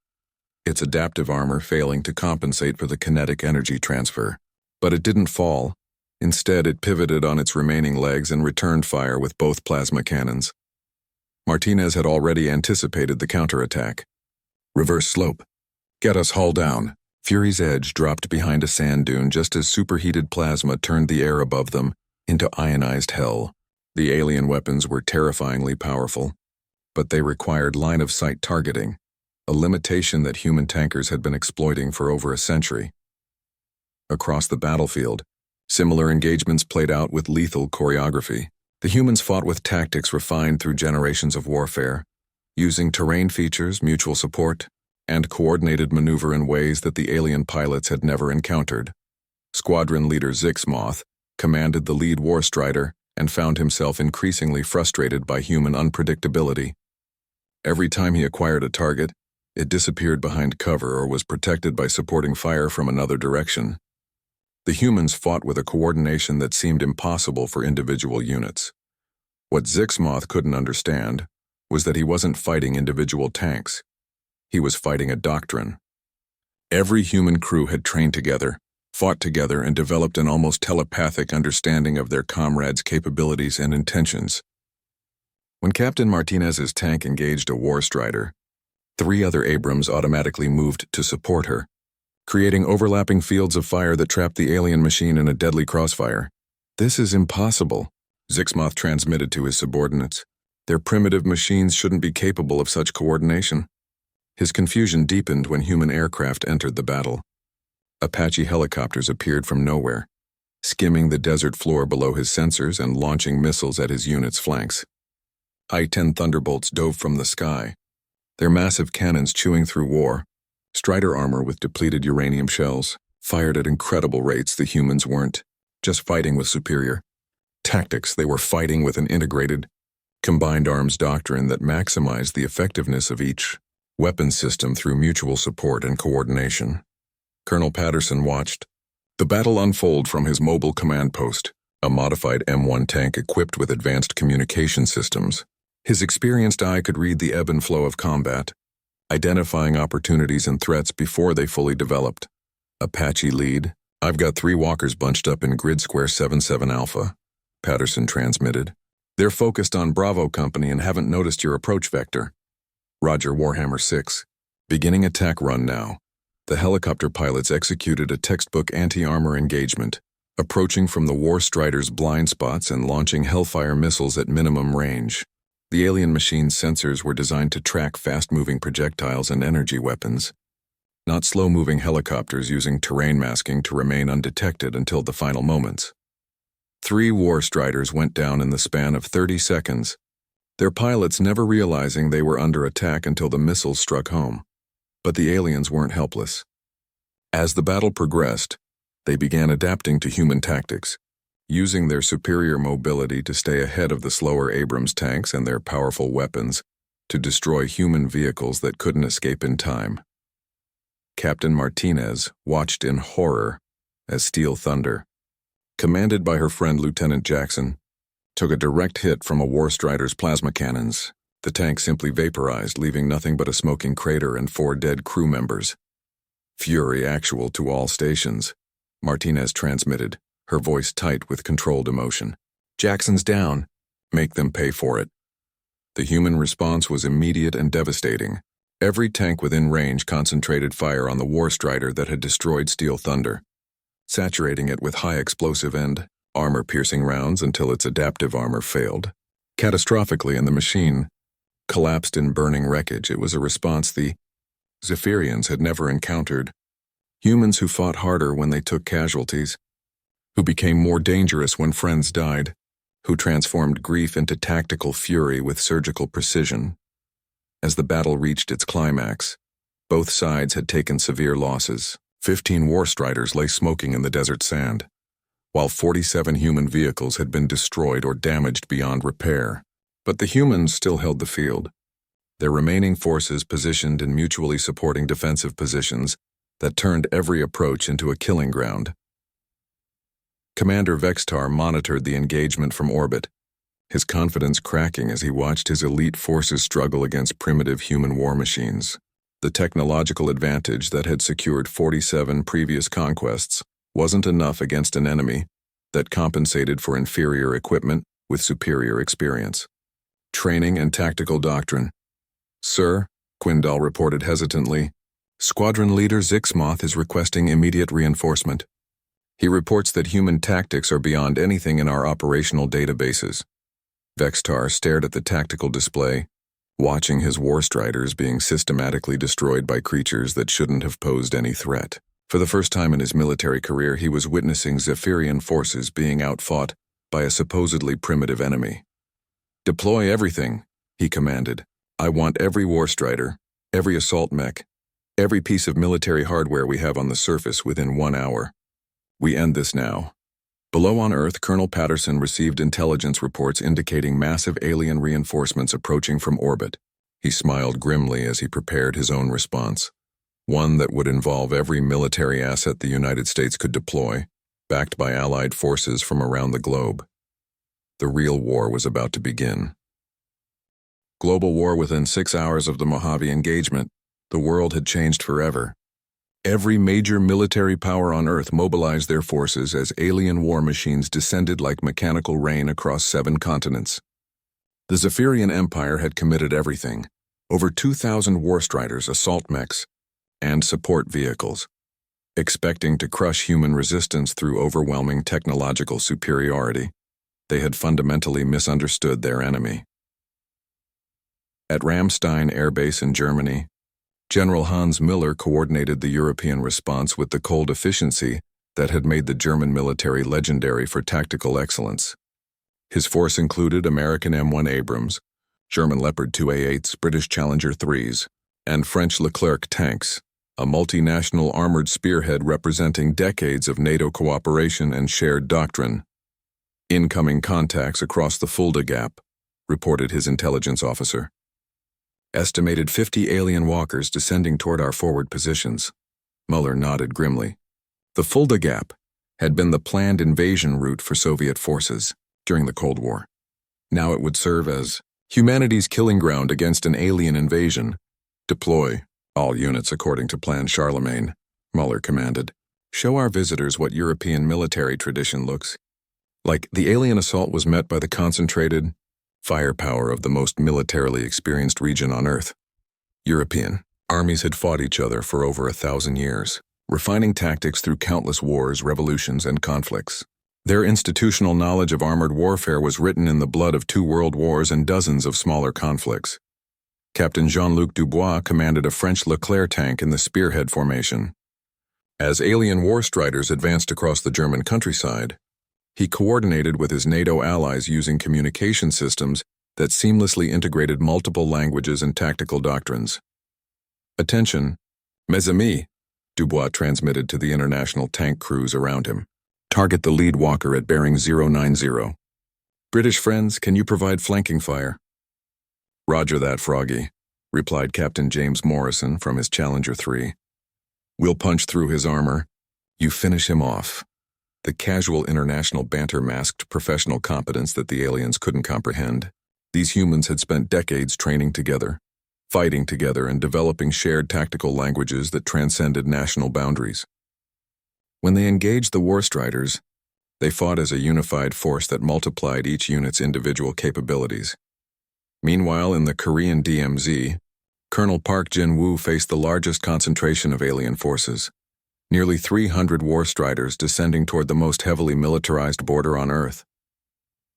its adaptive armor failing to compensate for the kinetic energy transfer. But it didn't fall. Instead, it pivoted on its remaining legs and returned fire with both plasma cannons. Martinez had already anticipated the counterattack. Reverse slope. Get us hull down. Fury's Edge dropped behind a sand dune just as superheated plasma turned the air above them into ionized hell. The alien weapons were terrifyingly powerful, but they required line-of-sight targeting, a limitation that human tankers had been exploiting for over a century. Across the battlefield, similar engagements played out with lethal choreography. The humans fought with tactics refined through generations of warfare, using terrain features, mutual support, and coordinated maneuver in ways that the alien pilots had never encountered. Squadron leader Zixmoth commanded the lead War Strider and found himself increasingly frustrated by human unpredictability. Every time he acquired a target, it disappeared behind cover or was protected by supporting fire from another direction. The humans fought with a coordination that seemed impossible for individual units. What Zixmoth couldn't understand was that he wasn't fighting individual tanks. He was fighting a doctrine. Every human crew had trained together, fought together, and developed an almost telepathic understanding of their comrades' capabilities and intentions. When Captain Martinez's tank engaged a War Strider, 3 other Abrams automatically moved to support her, creating overlapping fields of fire that trapped the alien machine in a deadly crossfire. "This is impossible," Zixmoth transmitted to his subordinates. "Their primitive machines shouldn't be capable of such coordination." His confusion deepened when human aircraft entered the battle. Apache helicopters appeared from nowhere, skimming the desert floor below his sensors and launching missiles at his unit's flanks. I-10 Thunderbolts dove from the sky, their massive cannons chewing through war. Strider armor with depleted uranium shells, fired at incredible rates. The humans weren't just fighting with superior tactics, they were fighting with an integrated, combined arms doctrine that maximized the effectiveness of each weapon system through mutual support and coordination. Colonel Patterson watched the battle unfold from his mobile command post, a modified M1 tank equipped with advanced communication systems. His experienced eye could read the ebb and flow of combat, identifying opportunities and threats before they fully developed. Apache lead, "I've got 3 walkers bunched up in grid square 77 Alpha, Patterson transmitted. "They're focused on Bravo Company and haven't noticed your approach vector." Roger, Warhammer 6. "Beginning attack run now." The helicopter pilots executed a textbook anti-armor engagement, approaching from the War Strider's blind spots and launching Hellfire missiles at minimum range. The alien machine's sensors were designed to track fast-moving projectiles and energy weapons, not slow-moving helicopters using terrain masking to remain undetected until the final moments. 3 War Striders went down in the span of 30 seconds, their pilots never realizing they were under attack until the missiles struck home. But the aliens weren't helpless. As the battle progressed, they began adapting to human tactics, using their superior mobility to stay ahead of the slower Abrams tanks and their powerful weapons to destroy human vehicles that couldn't escape in time. Captain Martinez watched in horror as Steel Thunder, commanded by her friend Lieutenant Jackson, took a direct hit from a War Strider's plasma cannons. The tank simply vaporized, leaving nothing but a smoking crater and 4 dead crew members. "Fury actual to all stations," Martinez transmitted, her voice tight with controlled emotion. "Jackson's down. Make them pay for it." The human response was immediate and devastating. Every tank within range concentrated fire on the War Strider that had destroyed Steel Thunder, saturating it with high explosive and armor-piercing rounds until its adaptive armor failed. Catastrophically, and the machine collapsed in burning wreckage. It was a response the Zephyrians had never encountered. Humans who fought harder when they took casualties, who became more dangerous when friends died, who transformed grief into tactical fury with surgical precision. As the battle reached its climax, both sides had taken severe losses. 15 War Striders lay smoking in the desert sand, while 47 human vehicles had been destroyed or damaged beyond repair. But the humans still held the field, their remaining forces positioned in mutually supporting defensive positions that turned every approach into a killing ground. Commander Vextar monitored the engagement from orbit, his confidence cracking as he watched his elite forces struggle against primitive human war machines. The technological advantage that had secured 47 previous conquests wasn't enough against an enemy that compensated for inferior equipment with superior experience. Training and tactical doctrine. Sir, Quindal reported hesitantly, Squadron Leader Zixmoth is requesting immediate reinforcement. He reports that human tactics are beyond anything in our operational databases. Vextar stared at the tactical display, watching his War Striders being systematically destroyed by creatures that shouldn't have posed any threat. For the first time in his military career, he was witnessing Zephyrian forces being outfought by a supposedly primitive enemy. Deploy everything, he commanded. I want every War Strider, every assault mech, every piece of military hardware we have on the surface within 1 hour. We end this now. Below on Earth, Colonel Patterson received intelligence reports indicating massive alien reinforcements approaching from orbit. He smiled grimly as he prepared his own response, one that would involve every military asset the United States could deploy, backed by Allied forces from around the globe. The real war was about to begin. Global war. Within 6 hours of the Mojave engagement, the world had changed forever. Every major military power on Earth mobilized their forces as alien war machines descended like mechanical rain across 7 continents. The Zephyrian Empire had committed everything, over 2,000 War Striders, assault mechs, and support vehicles, expecting to crush human resistance through overwhelming technological superiority. They had fundamentally misunderstood their enemy. At Ramstein Air Base in Germany, General Hans Miller coordinated the European response with the cold efficiency that had made the German military legendary for tactical excellence. His force included American M1 Abrams, German Leopard 2A8s, British Challenger 3s, and French Leclerc tanks, a multinational armored spearhead representing decades of NATO cooperation and shared doctrine. Incoming contacts across the Fulda Gap, reported his intelligence officer. Estimated 50 alien walkers descending toward our forward positions. Muller nodded grimly. The Fulda Gap had been the planned invasion route for Soviet forces during the Cold War. Now it would serve as humanity's killing ground against an alien invasion. Deploy all units according to Plan Charlemagne, Muller commanded. Show our visitors what European military tradition looks like. The alien assault was met by the concentrated firepower of the most militarily experienced region on Earth. European armies had fought each other for over 1,000 years, refining tactics through countless wars, revolutions, and conflicts. Their institutional knowledge of armored warfare was written in the blood of 2 world wars and dozens of smaller conflicts. Captain Jean-Luc Dubois commanded a French Leclerc tank in the spearhead formation. As alien War Striders advanced across the German countryside, he coordinated with his NATO allies using communication systems that seamlessly integrated multiple languages and tactical doctrines. Attention, mes amis, Dubois transmitted to the international tank crews around him. Target the lead walker at bearing 090. British friends, can you provide flanking fire? Roger that, Froggy, replied Captain James Morrison from his Challenger 3. We'll punch through his armor. You finish him off. The casual international banter masked professional competence that the aliens couldn't comprehend. These humans had spent decades training together, fighting together, and developing shared tactical languages that transcended national boundaries. When they engaged the War Striders, they fought as a unified force that multiplied each unit's individual capabilities. Meanwhile, in the Korean DMZ, Colonel Park Jin-woo faced the largest concentration of alien forces, nearly 300 war striders descending toward the most heavily militarized border on Earth.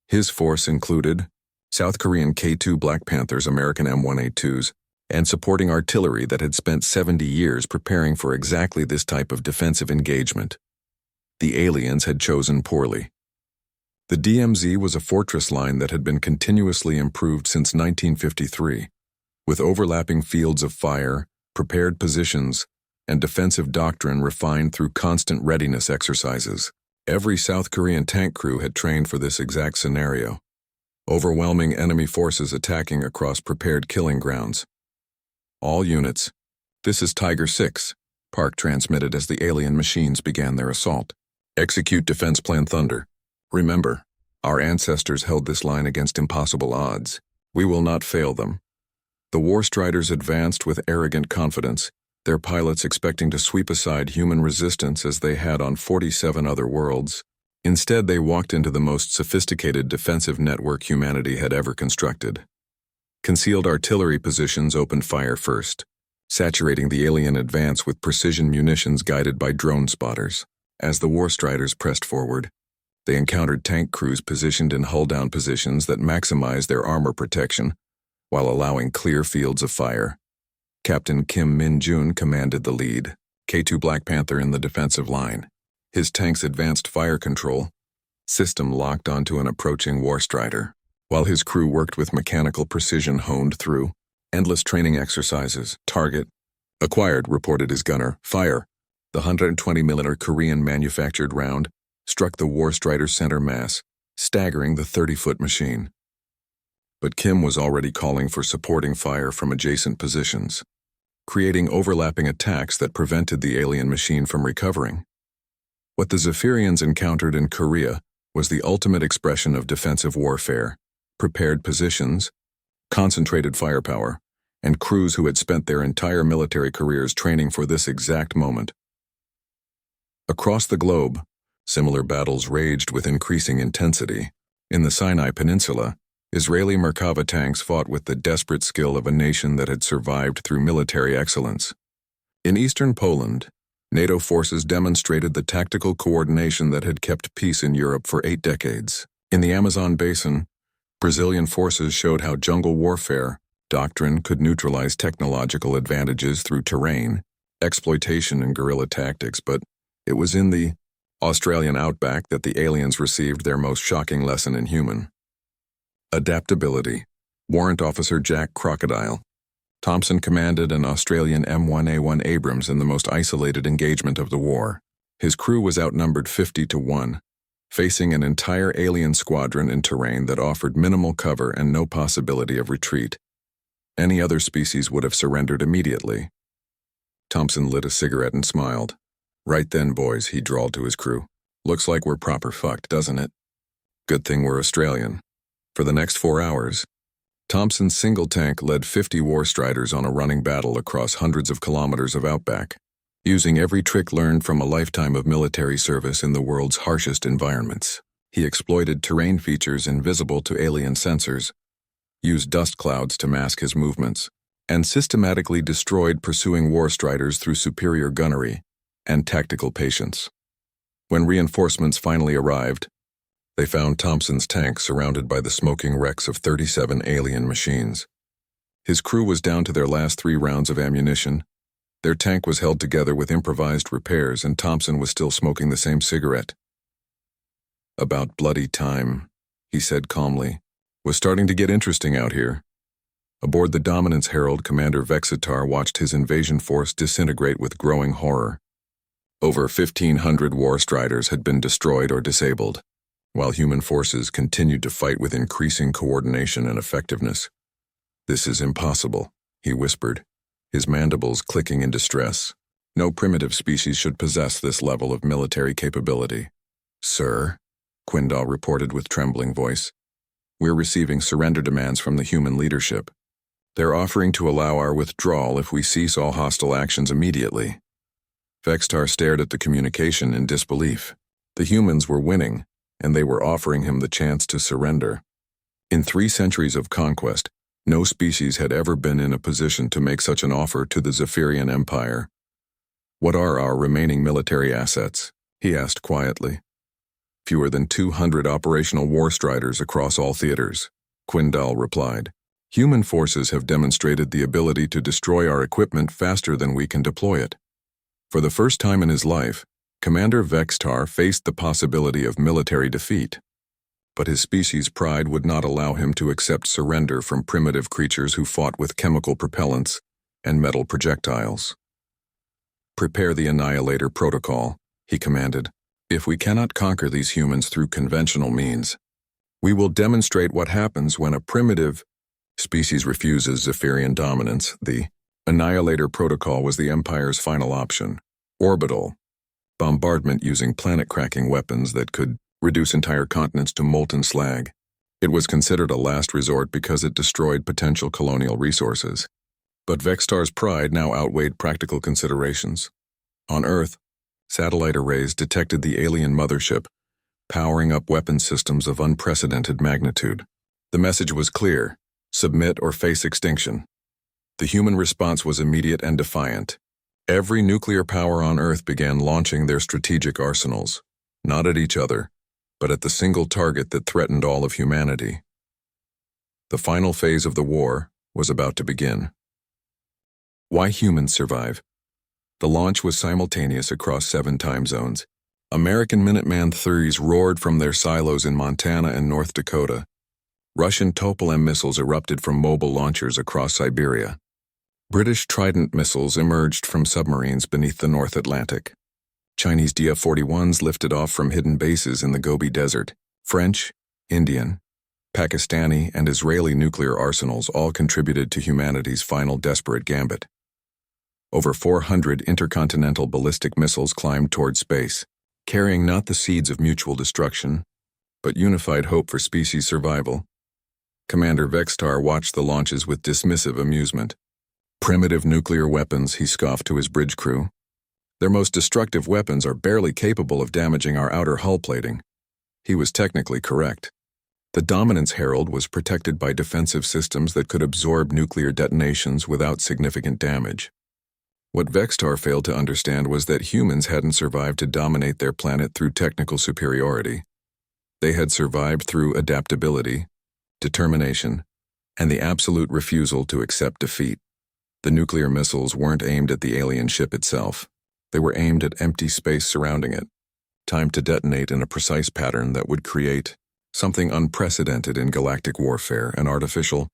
His force included South Korean K-2 Black Panthers, American M1A2s, and supporting artillery that had spent 70 years preparing for exactly this type of defensive engagement. The aliens had chosen poorly. The DMZ was a fortress line that had been continuously improved since 1953, with overlapping fields of fire, prepared positions, and defensive doctrine refined through constant readiness exercises. Every South Korean tank crew had trained for this exact scenario. Overwhelming enemy forces attacking across prepared killing grounds. All units, this is Tiger 6, Park transmitted as the alien machines began their assault. Execute Defense Plan Thunder. Remember, our ancestors held this line against impossible odds. We will not fail them. The war striders advanced with arrogant confidence, their pilots expecting to sweep aside human resistance as they had on 47 other worlds. Instead, they walked into the most sophisticated defensive network humanity had ever constructed. Concealed artillery positions opened fire first, saturating the alien advance with precision munitions guided by drone spotters. As the war striders pressed forward, they encountered tank crews positioned in hull-down positions that maximized their armor protection while allowing clear fields of fire. Captain Kim Min-jun commanded the lead, K-2 Black Panther in the defensive line. His tank's advanced fire control system locked onto an approaching war strider, while his crew worked with mechanical precision honed through endless training exercises. Target acquired, reported his gunner. Fire. The 120mm Korean-manufactured round struck the war strider's center mass, staggering the 30-foot machine. But Kim was already calling for supporting fire from adjacent positions, creating overlapping attacks that prevented the alien machine from recovering. What the Zephyrians encountered in Korea was the ultimate expression of defensive warfare: prepared positions, concentrated firepower, and crews who had spent their entire military careers training for this exact moment. Across the globe, similar battles raged with increasing intensity. In the Sinai Peninsula, Israeli Merkava tanks fought with the desperate skill of a nation that had survived through military excellence. In eastern Poland, NATO forces demonstrated the tactical coordination that had kept peace in Europe for 8 decades. In the Amazon basin, Brazilian forces showed how jungle warfare doctrine could neutralize technological advantages through terrain, exploitation, and guerrilla tactics, but it was in the Australian outback that the aliens received their most shocking lesson in human adaptability. Warrant Officer Jack Crocodile Thompson commanded an Australian M1A1 Abrams in the most isolated engagement of the war. His crew was outnumbered 50-1, facing an entire alien squadron in terrain that offered minimal cover and no possibility of retreat. Any other species would have surrendered immediately. Thompson lit a cigarette and smiled. "Right then, boys," he drawled to his crew. "Looks like we're proper fucked, doesn't it? Good thing we're Australian." For the next 4 hours, Thompson's single tank led 50 war striders on a running battle across hundreds of kilometers of outback, using every trick learned from a lifetime of military service in the world's harshest environments. He exploited terrain features invisible to alien sensors, used dust clouds to mask his movements, and systematically destroyed pursuing war striders through superior gunnery and tactical patience. When reinforcements finally arrived, they found Thompson's tank surrounded by the smoking wrecks of 37 alien machines. His crew was down to their last 3 rounds of ammunition. Their tank was held together with improvised repairs, and Thompson was still smoking the same cigarette. "About bloody time," he said calmly. "Was starting to get interesting out here." Aboard the Dominance Herald, Commander Vexitar watched his invasion force disintegrate with growing horror. Over 1,500 war striders had been destroyed or disabled, while human forces continued to fight with increasing coordination and effectiveness. "This is impossible," he whispered, his mandibles clicking in distress. "No primitive species should possess this level of military capability." "Sir," Quindal reported with trembling voice, "we're receiving surrender demands from the human leadership. They're offering to allow our withdrawal if we cease all hostile actions immediately." Vextar stared at the communication in disbelief. The humans were winning, and they were offering him the chance to surrender. In 3 centuries of conquest, No species had ever been in a position to make such an offer to the Zephyrian Empire. "What are our remaining military assets?" he asked quietly. "Fewer than 200 operational war striders across all theaters," Quindal replied. "Human forces have demonstrated the ability to destroy our equipment faster than we can deploy it." For the first time in his life, Commander Vextar faced the possibility of military defeat. But his species' pride would not allow him to accept surrender from primitive creatures who fought with chemical propellants and metal projectiles. "Prepare the Annihilator Protocol," he commanded. "If we cannot conquer these humans through conventional means, we will demonstrate what happens when a primitive species refuses Zephyrian dominance." The Annihilator Protocol was the Empire's final option. Orbital bombardment using planet-cracking weapons that could reduce entire continents to molten slag. It was considered a last resort because it destroyed potential colonial resources. But Vextar's pride now outweighed practical considerations. On Earth, satellite arrays detected the alien mothership, powering up weapon systems of unprecedented magnitude. The message was clear: submit or face extinction. The human response was immediate and defiant. Every nuclear power on Earth began launching their strategic arsenals, not at each other, but at the single target that threatened all of humanity. The final phase of the war was about to begin. Why humans survive? The launch was simultaneous across 7 time zones. American Minuteman IIIs roared from their silos in Montana and North Dakota. Russian Topol-M missiles erupted from mobile launchers across Siberia. British Trident missiles emerged from submarines beneath the North Atlantic. Chinese DF-41s lifted off from hidden bases in the Gobi Desert. French, Indian, Pakistani, and Israeli nuclear arsenals all contributed to humanity's final desperate gambit. Over 400 intercontinental ballistic missiles climbed toward space, carrying not the seeds of mutual destruction, but unified hope for species survival. Commander Vextar watched the launches with dismissive amusement. "Primitive nuclear weapons," he scoffed to his bridge crew. "Their most destructive weapons are barely capable of damaging our outer hull plating." He was technically correct. The Dominance Herald was protected by defensive systems that could absorb nuclear detonations without significant damage. What Vextar failed to understand was that humans hadn't survived to dominate their planet through technical superiority. They had survived through adaptability, determination, and the absolute refusal to accept defeat. The nuclear missiles weren't aimed at the alien ship itself. They were aimed at empty space surrounding it, timed to detonate in a precise pattern that would create something unprecedented in galactic warfare: an artificial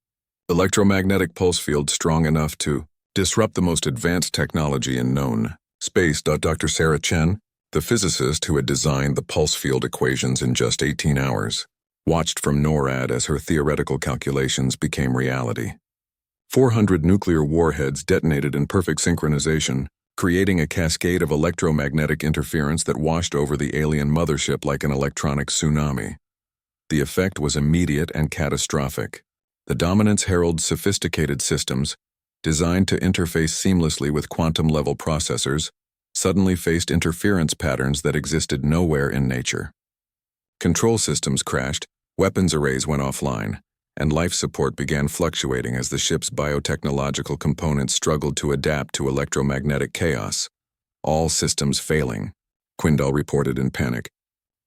electromagnetic pulse field strong enough to disrupt the most advanced technology in known space. Dr. Sarah Chen, the physicist who had designed the pulse field equations in just 18 hours, watched from NORAD as her theoretical calculations became reality. 400 nuclear warheads detonated in perfect synchronization, creating a cascade of electromagnetic interference that washed over the alien mothership like an electronic tsunami. The effect was immediate and catastrophic. The Dominance Herald's sophisticated systems, designed to interface seamlessly with quantum-level processors, suddenly faced interference patterns that existed nowhere in nature. Control systems crashed, weapons arrays went offline, and life support began fluctuating as the ship's biotechnological components struggled to adapt to electromagnetic chaos. "All systems failing," Quindal reported in panic.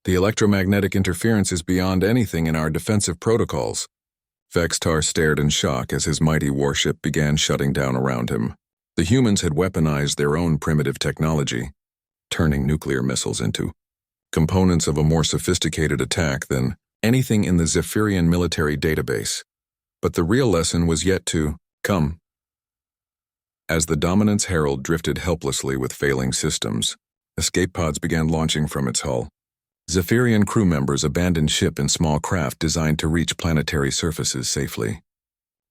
"The electromagnetic interference is beyond anything in our defensive protocols." Vextar stared in shock as his mighty warship began shutting down around him. The humans had weaponized their own primitive technology, turning nuclear missiles into components of a more sophisticated attack than anything in the Zephyrian military database. But the real lesson was yet to come. As the Dominance Herald drifted helplessly with failing systems, escape pods began launching from its hull. Zephyrian crew members abandoned ship in small craft designed to reach planetary surfaces safely,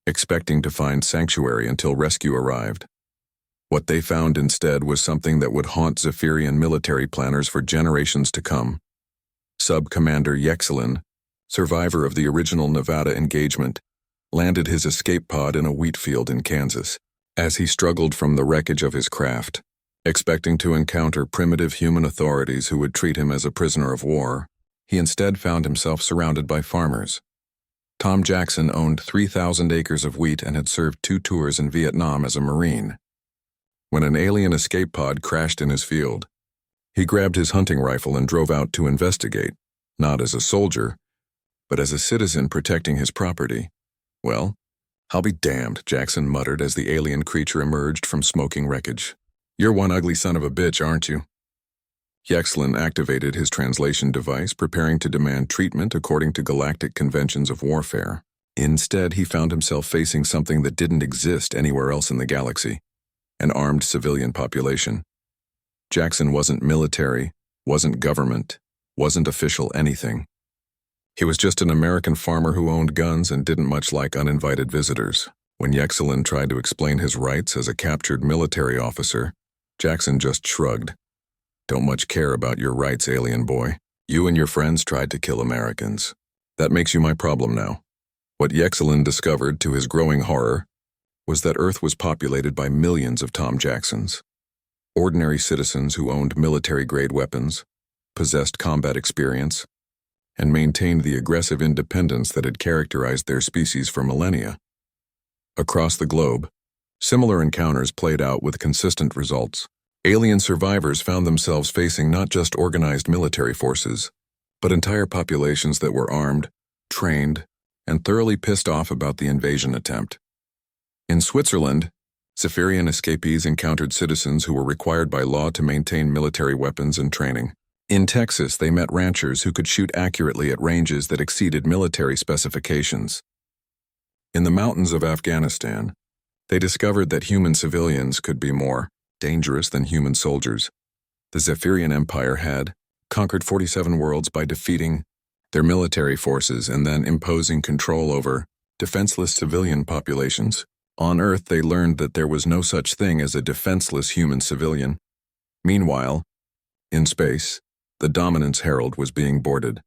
expecting to find sanctuary until rescue arrived. What they found instead was something that would haunt Zephyrian military planners for generations to come. Sub-Commander Yexelin, survivor of the original Nevada engagement, landed his escape pod in a wheat field in Kansas. As he struggled from the wreckage of his craft, expecting to encounter primitive human authorities who would treat him as a prisoner of war, he instead found himself surrounded by farmers. Tom Jackson owned 3,000 acres of wheat and had served 2 tours in Vietnam as a Marine. When an alien escape pod crashed in his field, he grabbed his hunting rifle and drove out to investigate, not as a soldier, but as a citizen protecting his property. "Well, I'll be damned," Jackson muttered as the alien creature emerged from smoking wreckage. "You're one ugly son of a bitch, aren't you?" Yexlin activated his translation device, preparing to demand treatment according to galactic conventions of warfare. Instead, he found himself facing something that didn't exist anywhere else in the galaxy: an armed civilian population. Jackson wasn't military, wasn't government, wasn't official anything. He was just an American farmer who owned guns and didn't much like uninvited visitors. When Yexlin tried to explain his rights as a captured military officer, Jackson just shrugged. "Don't much care about your rights, alien boy. You and your friends tried to kill Americans. That makes you my problem now." What Yexlin discovered, to his growing horror, was that Earth was populated by millions of Tom Jacksons. Ordinary citizens who owned military-grade weapons, possessed combat experience, and maintained the aggressive independence that had characterized their species for millennia. Across the globe, similar encounters played out with consistent results. Alien survivors found themselves facing not just organized military forces, but entire populations that were armed, trained, and thoroughly pissed off about the invasion attempt. In Switzerland, Zephyrian escapees encountered citizens who were required by law to maintain military weapons and training. In Texas, they met ranchers who could shoot accurately at ranges that exceeded military specifications. In the mountains of Afghanistan, they discovered that human civilians could be more dangerous than human soldiers. The Zephyrian Empire had conquered 47 worlds by defeating their military forces and then imposing control over defenseless civilian populations. On Earth, they learned that there was no such thing as a defenseless human civilian. Meanwhile, in space, the Dominance Herald was being boarded.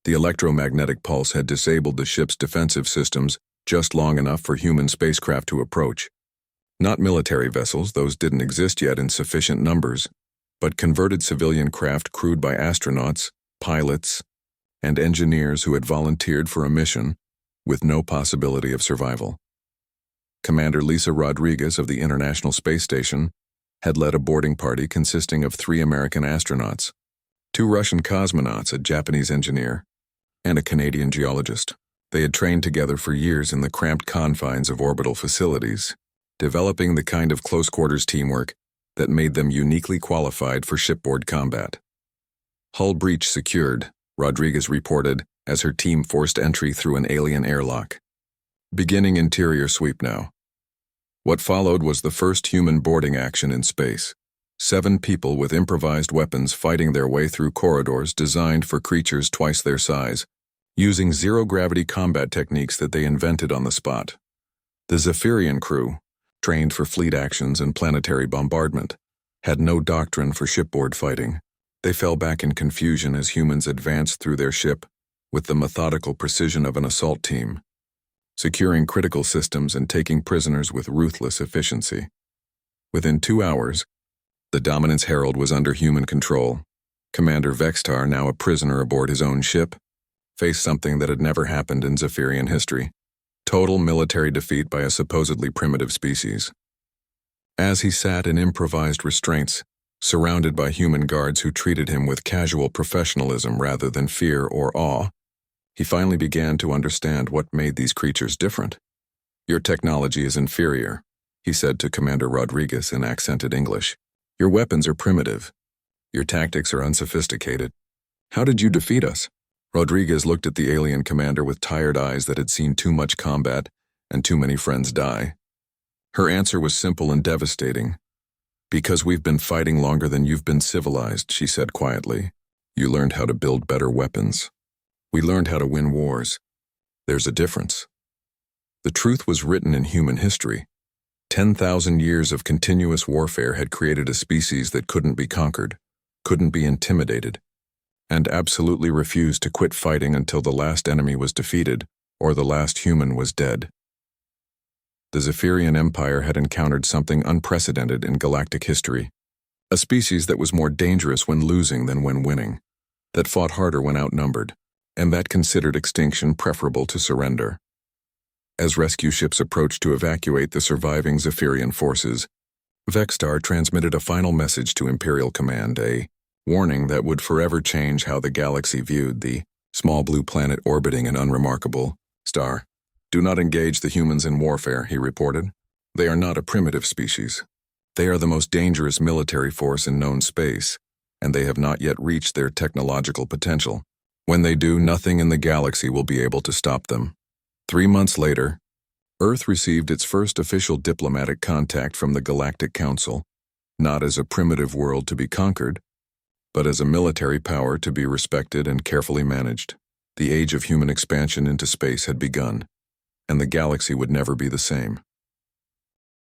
The electromagnetic pulse had disabled the ship's defensive systems just long enough for human spacecraft to approach. Not military vessels, those didn't exist yet in sufficient numbers, but converted civilian craft crewed by astronauts, pilots, and engineers who had volunteered for a mission with no possibility of survival. Commander Lisa Rodriguez of the International Space Station had led a boarding party consisting of 3 American astronauts, 2 Russian cosmonauts, a Japanese engineer, and a Canadian geologist. They had trained together for years in the cramped confines of orbital facilities, developing the kind of close-quarters teamwork that made them uniquely qualified for shipboard combat. "Hull breach secured," Rodriguez reported as her team forced entry through an alien airlock. "Beginning interior sweep now." What followed was the first human boarding action in space. 7 people with improvised weapons fighting their way through corridors designed for creatures twice their size, using zero-gravity combat techniques that they invented on the spot. The Zephyrian crew, trained for fleet actions and planetary bombardment, had no doctrine for shipboard fighting. They fell back in confusion as humans advanced through their ship with the methodical precision of an assault team, securing critical systems and taking prisoners with ruthless efficiency. Within 2 hours, the Dominance Herald was under human control. Commander Vextar, now a prisoner aboard his own ship, faced something that had never happened in Zephyrian history: total military defeat by a supposedly primitive species. As he sat in improvised restraints, surrounded by human guards who treated him with casual professionalism rather than fear or awe, he finally began to understand what made these creatures different. "Your technology is inferior," he said to Commander Rodriguez in accented English. "Your weapons are primitive. Your tactics are unsophisticated. How did you defeat us?" Rodriguez looked at the alien commander with tired eyes that had seen too much combat and too many friends die. Her answer was simple and devastating. "Because we've been fighting longer than you've been civilized," she said quietly. "You learned how to build better weapons. We learned how to win wars. There's a difference." The truth was written in human history. 10,000 years of continuous warfare had created a species that couldn't be conquered, couldn't be intimidated, and absolutely refused to quit fighting until the last enemy was defeated or the last human was dead. The Zephyrian Empire had encountered something unprecedented in galactic history: a species that was more dangerous when losing than when winning, that fought harder when outnumbered, and that considered extinction preferable to surrender. As rescue ships approached to evacuate the surviving Zephyrian forces, Vexstar transmitted a final message to Imperial Command, a warning that would forever change how the galaxy viewed the small blue planet orbiting an unremarkable star. "Do not engage the humans in warfare," he reported. "They are not a primitive species. They are the most dangerous military force in known space, and they have not yet reached their technological potential. When they do, nothing in the galaxy will be able to stop them." 3 months later, Earth received its first official diplomatic contact from the Galactic Council, not as a primitive world to be conquered, but as a military power to be respected and carefully managed. The age of human expansion into space had begun, and the galaxy would never be the same.